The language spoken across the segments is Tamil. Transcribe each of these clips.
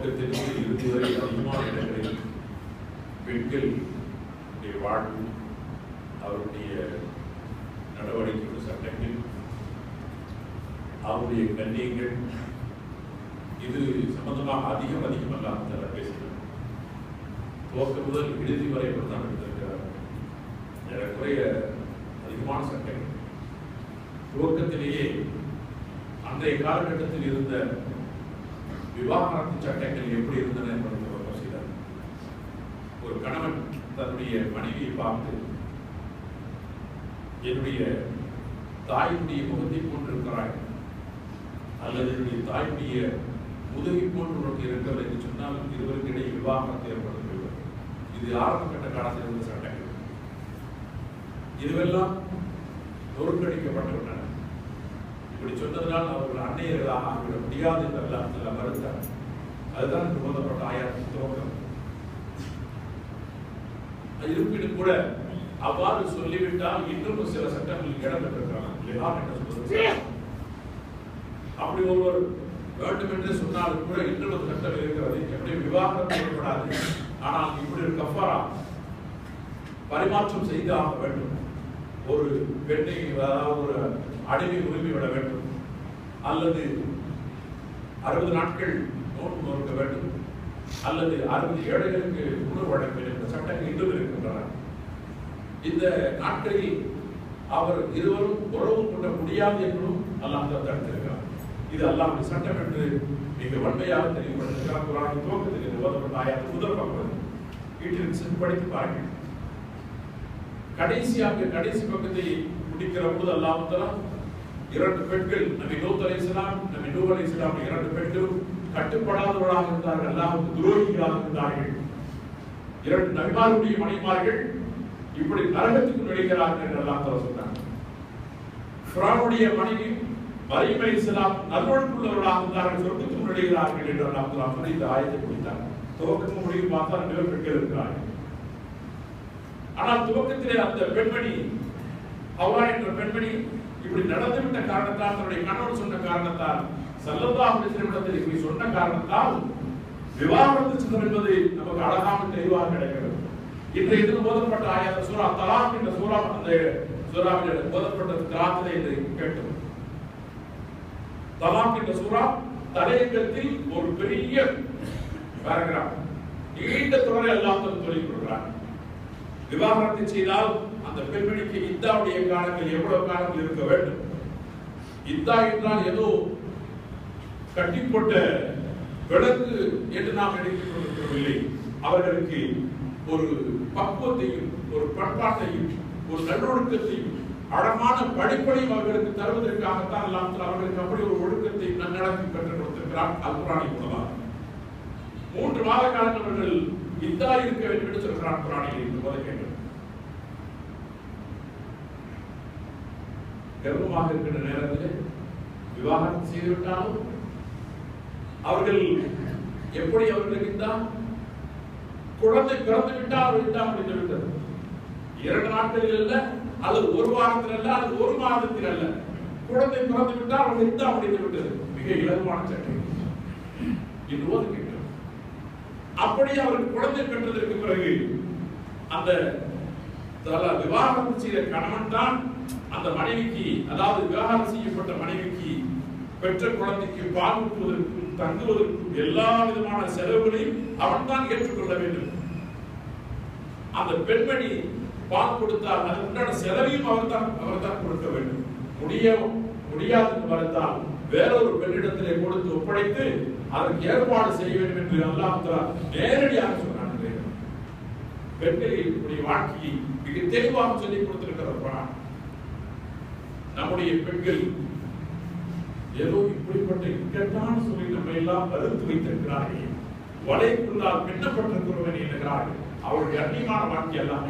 துவக்கத்திலிருந்து இறுதி வரை அதிகமான இடங்களில் பெண்கள் வாழ்வு, அவருடைய நடவடிக்கைகள், சட்டங்கள், அவருடைய கண்ணியங்கள், இது சம்பந்தமாக அதிகமல்லாமல் பேசுகிறார். துவக்கம் முதல் இறுதி வரை தான் எடுத்திருக்கிறார். ஏறக்குறைய அதிகமான சட்டங்கள் துவக்கத்திலேயே அன்றைய காலகட்டத்தில் இருந்த விவாகரத்து சட்டங்கள் எப்படி இருந்தன என்பதை செய்தார். ஒரு கணவன் தன்னுடைய மனைவியை பார்த்து, என்னுடைய தாயினுடைய முகத்தை போன்றிருக்கிறாய் அல்லது என்னுடைய தாயினுடைய முதுகை போன்று உனக்கு இருக்கிறது என்று சொன்னால் இருவருக்கு இடையே விவாகரத்து ஏற்படுகிறது. இது ஆரம்ப கட்ட காலத்தில் இருந்த சட்டங்கள். இதுவெல்லாம் நொறுக்கடிக்கப்பட்டுவிட்டன. இப்படி சொன்னதனால் அவர்கள் அன்னையர்களாக ஆகிவிட முடியாது என்று மறுத்தார். அதுதான் போதப்பட்ட ஆயாத்தின் துவக்கம். இருப்பினும் கூட அவ்வாறு சொல்லிவிட்டால் இன்னும் சில சட்டங்கள் இடம்பெற்றிருக்கிறாங்க. அப்படி ஒருவர் வேண்டும் என்று சொன்னாலும் கூட இன்னொரு சட்டம் இருக்கிறது. எப்படி விவாகரத்து ஏற்படாது, ஆனால் இப்படி ஒரு கஃபாரா பரிமாற்றம் செய்து ஆக வேண்டும். ஒரு பெண்ணை ஒரு அடிமை உரிமை விட வேண்டும், அல்லது 60 நாட்கள் நோன்பு நோக்க வேண்டும், அல்லது 60 ஏழைகளுக்கு உணவு வழங்க வேண்டும் என்ற சட்டங்கள் இன்னும் இருக்கின்றன. இந்த நாட்களில் அவர் இருவரும் உறவு கொள்ள முடியாது என்றும் அல்லாஹ் தடுத்திருக்கிறார். இது அல்லாஹ்வுடைய சட்டம் என்று மிக வன்மையாக தெளிவுபடுத்திருக்கிறார். குர்ஆனின் துவக்கத்தில் ஓதப்பட்ட ஆயத்து முதல் பக்கம் வீட்டில் சென்று படித்து பாருங்கள். கடைசி பக்கத்தை முடிக்கிற போது அல்லாஹ் தஆலா 2 பெண்கள், நபி லூத் அலைஹிஸ்ஸலாம், நபி நூஹ் அலைஹிஸ்ஸலாம் 2 பெண்களும் கட்டுப்படாதவர்களாக இருந்தார்கள், அல்லாஹ்வுக்கு துரோகிகளாக இருந்தார்கள். 2 நபிமாருடைய மனைவிமார்கள் இப்படி நரகத்துக்கு நுழைகிறார்கள் என்று அல்லாஹ் தஆலா சொன்னார். ஃபிரௌனுடைய மனைவி மரியம் அலைஹிஸ்ஸலாம் நல்வொழுக்கமுள்ளவர்களாக இருந்தார்கள், சொர்க்கத்துக்கு நுழைகிறார்கள் என்று அல்லாஹ் தஆலா சொல்லி இந்த ஆயத்தை முடித்தார். துவக்கமும் முடிவு பார்த்தா 2 பெண்கள் இருக்கிறார்கள். ஆனால் துவக்கத்திலே அந்த பெண்மணி ஹவ்வா என்ற பெண்மணி இப்படி நடந்துவிட்ட காரணத்தால், தன்னுடைய கணவன் சொன்ன காரணத்தால், ஸல்லல்லாஹு அலைஹி வஸல்லம் இப்படி சொன்ன காரணத்தால் விவாகரத்து சட்டம் என்பது நமக்கு அழகாக தெளிவாக கிடைக்கிறது. இன்றைய தினம் ஓதப்பட்ட ஆயத் சூரா தலாக் என்ற சூரா, அந்த சூராவில் ஓதப்பட்ட கிராத்திலே என்று கேட்டோம். தலாக் என்ற சூரா தலையங்கத்தில் ஒரு பெரிய பேராகிராஃப், நீண்ட தொடரை அல்லாஹ் சொல்லிக் கொடுக்கிறார். விவாகரத்து செய்தால் அந்த பெண்மணிக்கு இத்தாவுடைய காலங்கள் எவ்வளவு காலங்கள் இருக்க வேண்டும். இத்தா என்றால் ஏதோ கட்டி போட்ட விளக்கு என்று நாம் நினைத்துக் கொண்டிருக்கவில்லை. அவர்களுக்கு ஒரு பக்குவத்தையும், ஒரு பண்பாட்டையும், ஒரு நல்லொழுக்கத்தையும், அழகான படிப்பையும் அவர்களுக்கு தருவதற்காகத்தான் அல்லாஹ் அவர்களுக்கு அப்படி ஒரு ஒழுக்கத்தை நன்னடத்தை பெற்றுக் கொடுத்திருக்கிறார். அல்-குர்ஆனின் மூலமாக 3 மாத காலம் அவர்கள் இத்தா இருக்க வேண்டும் என்று சொல்கிறார் குர்ஆனில். இந்த போதை கேட்கிறோம். கர்ப்பமாக இருக்கிற நேரத்தில் விவாகரத்து செய்துவிட்டாலும் அவர்கள் எப்படி அவர்களுக்கு தான் குழந்தை பிறந்து விட்டால் அவர்கள் தான் முடிந்து விட்டது. 2 நாட்களில் அல்ல, அல்லது 1 வாரத்தில் அல்ல, அல்லது 1 மாதத்தில் அல்ல, குழந்தை பிறந்து விட்டால் அவர்கள் தான் முடிந்து விட்டது. மிக இலகுவான சட்டம் இன்னும் கேட்கிறோம். அப்படி அவர்கள் குழந்தை பெற்றதற்கு பிறகு அந்த விவாகரத்து செய்த கணவன் தான் அந்த மனைவிக்கு, அதாவது விவாகரத்து செய்யப்பட்ட மனைவிக்கு பெற்ற குழந்தைக்கு பால் ஊட்டுவதற்கும் தங்குவதற்கும் எல்லா விதமான செலவுகளையும் அவன் தான் ஏற்றுக்கொள்ள வேண்டும். அந்த பெண்மணி பால் கொடுத்தால் அதற்குண்டான செலவையும் அவர் தான் கொடுக்க வேண்டும். முடியாது வருந்தால் வேறொரு பெண்ணிடத்திலே கொடுத்து ஒப்படைத்து அதற்கு ஏற்பாடு செய்ய வேண்டும் என்று அல்லாஹ் தஆலா நேரடியாக சொன்னார். பெண்களுடைய வாழ்க்கையை மிக தெளிவாக சொல்லிக் கொடுத்திருக்கிறார். நம்முடைய பெண்கள் ஏதோ இப்படிப்பட்ட இக்கட்டான சொல்லி நம்ம எல்லாம் அறுத்து வைத்திருக்கிறார்கள், வலைக்குள்ளால் பின்னப்பட்டிருக்கிறவன் என்கிறார்கள். அவருடைய அன்னியமான வாழ்க்கை எல்லாம்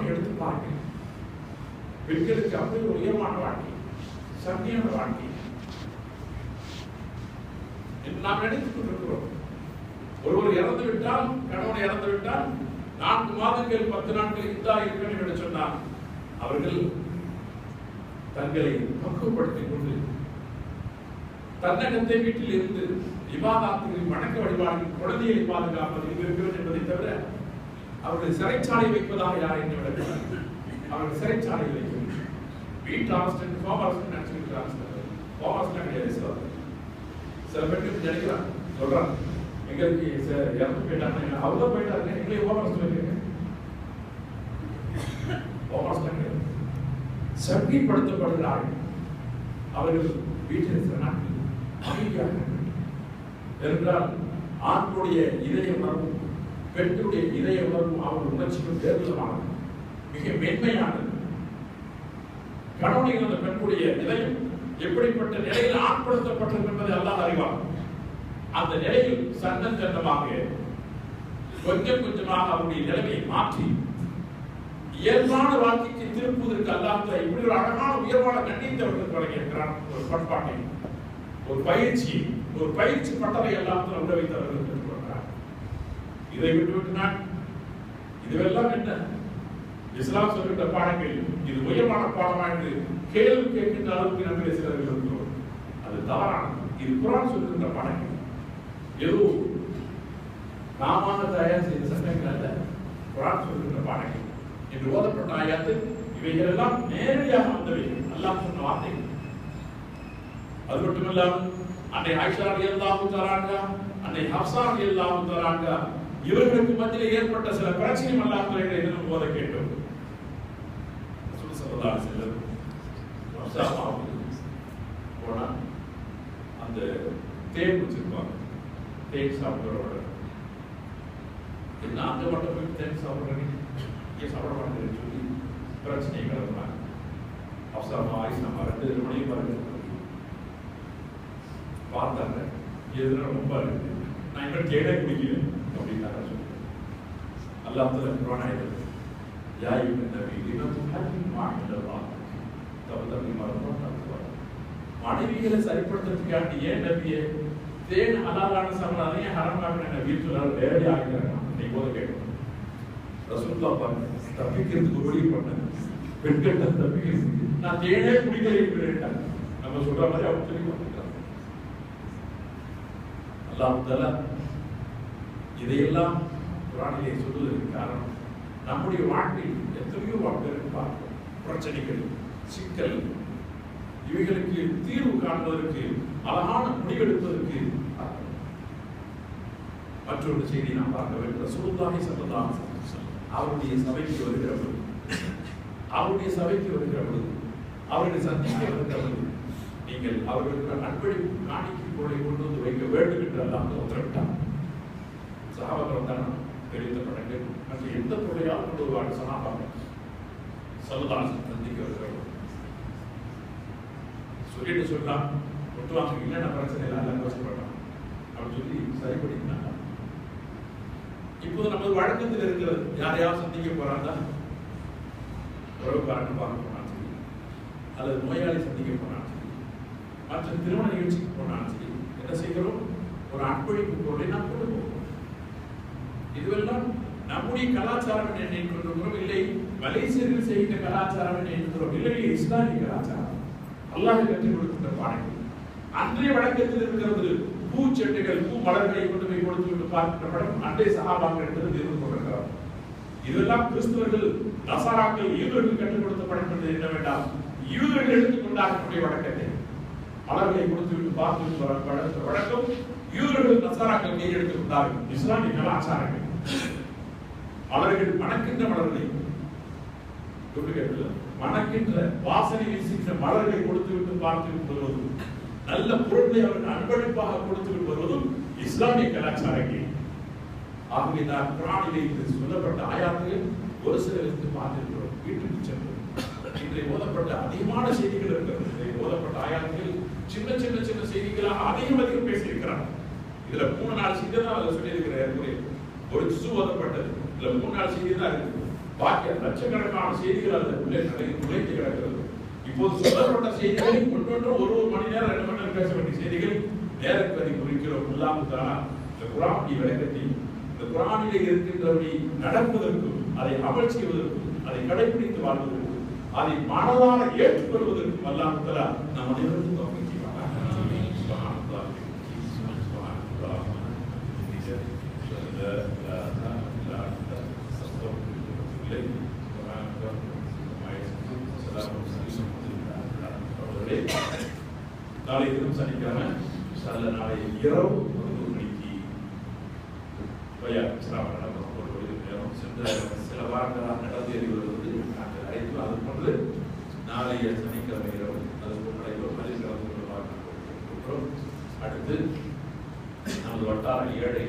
எடுத்து பாருங்கள். பெண்களுக்கு அப்படி ஒரு உயர்வான வாழ்க்கை, சத்தியான வாழ்க்கை நாம் நினைத்துக் கொண்டிருக்கிறோம். ஒருவர் இறந்து விட்டால், கணவன் இறந்து விட்டால் 4 மாதங்கள் 10 நாட்கள் இந்தா இருக்கணும் என்று சொன்னார். அவர்கள் தங்களை பக்குவப்படுத்திக் கொண்டு தன்னகத்தை வீட்டில் இருந்து இபாதத்துகளின் வணக்க வழிபாடுகளின் குழந்தைகளை பாதுகாப்பது இருக்கிறது என்பதை தவிர அவர்கள் சிறைச்சாலை வைப்பதாக யார் என்ன விளக்கிறார்? அவர்கள் சிறைச்சாலை வைக்கிறது வீட்டு அரசு ஹோம் அரசு நினைச்சிருக்கிறாங்க. ஹோம் அரசு கிடையாது. சில பேருக்கு நினைக்கிறாங்க சொல்றாங்க எங்களுக்கு இறந்து போயிட்டாங்க அவங்க போயிட்டாங்க எங்களை ஹோம் அரசு வைக்கிறீங்க. ஹோம் அரசு கிடையாது. சட்டிப்படுத்தப்படுகிறார்கள். அவர்கள் வீட்டில் சில நாட்கள் அமைதியாக என்றால் ஆண்களுடைய இதய உணர்வும் பெண்களுடைய இதய உணர்வும் அவர்கள் உணர்ச்சிக்கும் தேர்தலானது மிக மென்மையானது. கணவனை அந்த பெண்களுடைய இதயம் எப்படிப்பட்ட நிலையில் ஆட்படுத்தப்பட்டது என்பதை அல்லாஹ் அறிவார். அந்த நிலையில் சந்தன் சந்தமாக கொஞ்சம் கொஞ்சமாக அவருடைய நிலைமையை மாற்றி இயல்பான வாழ்க்கைக்கு திருப்புவதற்கு அல்லாஹ் இப்படி ஒரு அழகான உயர்வான கண்ணியத்தை அவர்கள் தொடங்கியிருக்கிறார். ஒரு பண்பாட்டை, ஒரு பயிற்சி பட்டறை எல்லாம் உள்ள வைத்து அவர்கள் பெற்றுக்கொள்கிறார். இதை விட்டுவிட்டு இதுவெல்லாம் என்ன இஸ்லாம் சொல்கின்ற பாடங்கள் இது உயர்வான பாடமா என்று கேள்வி கேட்கின்ற அளவுக்கு நம்மளே சிலர்கள் இருக்கிறோம். அது தவறானது. இது குர்ஆன் சொல்கின்ற பாடங்கள் ஏதோ நாம தயார் செய்த சட்டங்கள் அல்ல. குர்ஆன் சொல்கின்ற பாடங்கள் என்று ஓதப்பட்ட ஆயத்து இவைகள் எல்லாம் நேரடியாக வந்தவை. அல்லாஹ் சொன்ன வார்த்தைகள். அது மட்டுமல்லாமல் அன்னை ஆயிஷா ரலியல்லாஹு தஆலா அன்ஹா, அன்னை ஹப்ஸா ரலியல்லாஹு தஆலா அன்ஹா இவர்களுக்கு மத்தியில் ஏற்பட்ட சில பிரச்சனைகள் அல்லாஹ் தலைகளை தினம் போத கேட்டோம். ரசூல் ஸல்லல்லாஹு அலைஹி வஸல்லம் ஹப்ஸா போனா அந்த தேன் வச்சிருப்பாங்க. தேன் சாப்பிடுறவங்க என்ன அந்த மட்டும் போய் தேன் சாப்பிடுறீங்க ஏன் சாப்பிட மாட்டேன்னு சொல்லி பிரச்சனை கிளம்புறாங்க. ஹப்ஸா ஆயிஷா ரெண்டு மணியும் பாருங்க பார்த்தாங்க. எதுனா ரொம்ப இருக்கு நான் இன்னும் தேனே குடிக்கல அப்படின்னாங்க. சொல்லி அல்லாஹ் தஆலா குர்ஆன் ஆயத்து யா அய்யுஹன் நபி லிமா துஹாக்கிமு மா அஹல்லல்லாஹ் தபதபி மர்ஹமத் மனைவிகளை சரிப்படுத்துறதுக்காண்டி ஏன் நபியே தேன் ஹலாலான சாப்பிடாதே ஹராமான வீட்டுல வேலை ஆகிறாங்க. நீ போத கேட்கணும். ரசூலுல்லாஹ் பாருங்க தப்பிக்கிறதுக்கு ஒரு வழி பண்ணாங்க. பெண்கள் தப்பிக்கிறதுக்கு நான் தேனே குடிக்கல இருக்கிறேன் நம்ம சொல்ற மாதிரி அவங்க சொல்லி கொடுத்துருக்காங்க. அல்லாஹ் தஆலா இதையெல்லாம் குர்ஆனிலே சொல்வதற்கு காரணம் நம்முடைய வாழ்க்கையில் எத்தனையோ வாழ்க்கைகள் பார்க்கிறோம். பிரச்சனைகள், சிக்கல், இவைகளுக்கு தீர்வு காண்பதற்கு அழகான முடிவெடுப்பதற்கு மற்றொரு செய்தி நாம் பார்க்க வேண்டும். ரசூலுல்லாஹி ஸல்லல்லாஹு அலைஹி வஸல்லம் அவருடைய சபைக்கு வருகிறவர்கள் அவர்களை சந்திக்க வருகிறவர்கள் நீங்கள் அவர்களுக்கு அன்பளிப்பு காணிக்கை பொருளை கொண்டு வந்து வைக்க வேண்டும் என்று அல்லாஹ் உத்தரவிட்டார். சஹாபாக்கள் தான் தெரிந்த படங்கள் மற்ற எந்த பொருளையால் கொண்டு வருவாங்க சஹாபாக்கள் ஸல்லல்லாஹு அலைஹி வஸல்லம் சந்திக்க வருகிறவர்கள் சொல்லிட்டு சொல்லலாம் ஒட்டுவாங்க இல்லைன்னா பிரச்சனை எல்லாம் யோசிப்படலாம் அப்படின்னு சொல்லி சரிபடுத்தினாங்க. இப்போது நமது வழக்கத்தில் இருக்கிறது யாரையாவது சந்திக்க போறாங்க உறவுக்காரன் பார்க்க போனாலும் சரி அல்லது நோயாளி சந்திக்க போனாலும் சரி மற்ற திருமண நிகழ்ச்சிக்கு போனாலும் சரி என்ன செய்கிறோம்? ஒரு அன்பளிப்பு பொருளை நாம் கொண்டு போகிறோம். இதுவெல்லாம் நம்முடைய கலாச்சாரம் என்ன என்கின்றோம் இல்லை மலேசியர்கள் செய்கின்ற கலாச்சாரம் என்ன என்கிறோம் இல்லை இஸ்லாமிய கலாச்சாரம். அல்லாஹ் கற்றுக் கொடுக்கின்ற பாடங்கள் அன்றைய வழக்கத்தில் இருக்கிறது. பூச்செட்டுகள் பூ மலர்களை கொண்டு போய் கொடுத்து விட்டு பார்க்கின்ற படம் அன்றைய சஹாபாக்கள் என்பது இருந்து கொண்டிருக்கிறார். இதெல்லாம் கிறிஸ்தவர்கள், நசாராக்கள், யூதர்கள் கற்றுக் கொடுத்த படம் என்பது என்ன வேண்டாம். யூதர்கள் எடுத்துக்கொண்டாகக்கூடிய வழக்கத்தை மலர்களை கொடுத்து விட்டு பார்த்து வழக்கம் யூதர்கள், நசாராக்கள் கையில் எடுத்துக் கொண்டார்கள். இஸ்லாமிய கலாச்சாரங்கள் மலர்கள் மணக்கின்ற மலர்களை மணக்கின்ற வாசனை வீசுகின்ற மலர்களை கொடுத்து விட்டு பார்த்து விட்டு வருவதும் நல்ல பொருளை அவர்கள் அன்பளிப்பாக கொடுத்து விட்டு வருவதும் இஸ்லாமிய கலாச்சாரங்கள். ஆகவே நான் குர்ஆனிலே சொல்லப்பட்ட ஆயத்துகள் ஒரு சிலருக்கு பார்த்திருக்கிறோம். வீட்டுக்கு சென்று இன்றைய ஓதப்பட்ட அதிகமான செய்திகள் இருக்கிறது. இன்றைய ஓதப்பட்ட ஆயத்துகள் சின்ன சின்ன சின்ன செய்திகளாக அதிகம் பேசியிருக்கிறார். இதுல 3-4 செய்தி தான் அதை சொல்லியிருக்கிறார். ஒரு ஜுஸு ஓதப்பட்டது. இதுல 3-4 செய்தி தான் இருக்கு. பாக்கி லட்சக்கணக்கான செய்திகள் அதில் நுழைந்து கிடக்கிறது. இப்போது சொல்லப்பட்ட செய்திகளை ஒன்றொன்று ஒரு மணி நேரம் 2 மணி நேரம் பேச வேண்டிய செய்திகள் நேரத்தை குறிக்கிறோம். அல்லாஹ் தஆலா இந்த குர்ஆனுடைய விளக்கத்தை இந்த குர்ஆனிலே இருக்கின்றபடி நடப்பதற்கும் அதை அமல் செய்வதற்கும் அதை கடைபிடித்து வாழ்வதற்கும் அதை மனதார ஏற்றுக்கொள்வதற்கும் அல்லாஹ் தஆலா நம் அனைவருக்கும் தௌஃபீக் செய்வானாக. அன்புள்ளவர்களே, நாளை தினம் சனிக்கிழமை நாளை இரவு 11 மணிக்கு சில வாரங்களாக நடந்தேறி வருவது நாங்கள் அழைத்து அது போன்று நாளைய சனிக்கிழமை இரவு அது போன்று நடைபெறும் அதில் கலந்து கொள்வார்கள். அடுத்து நமது வட்டார ஏழை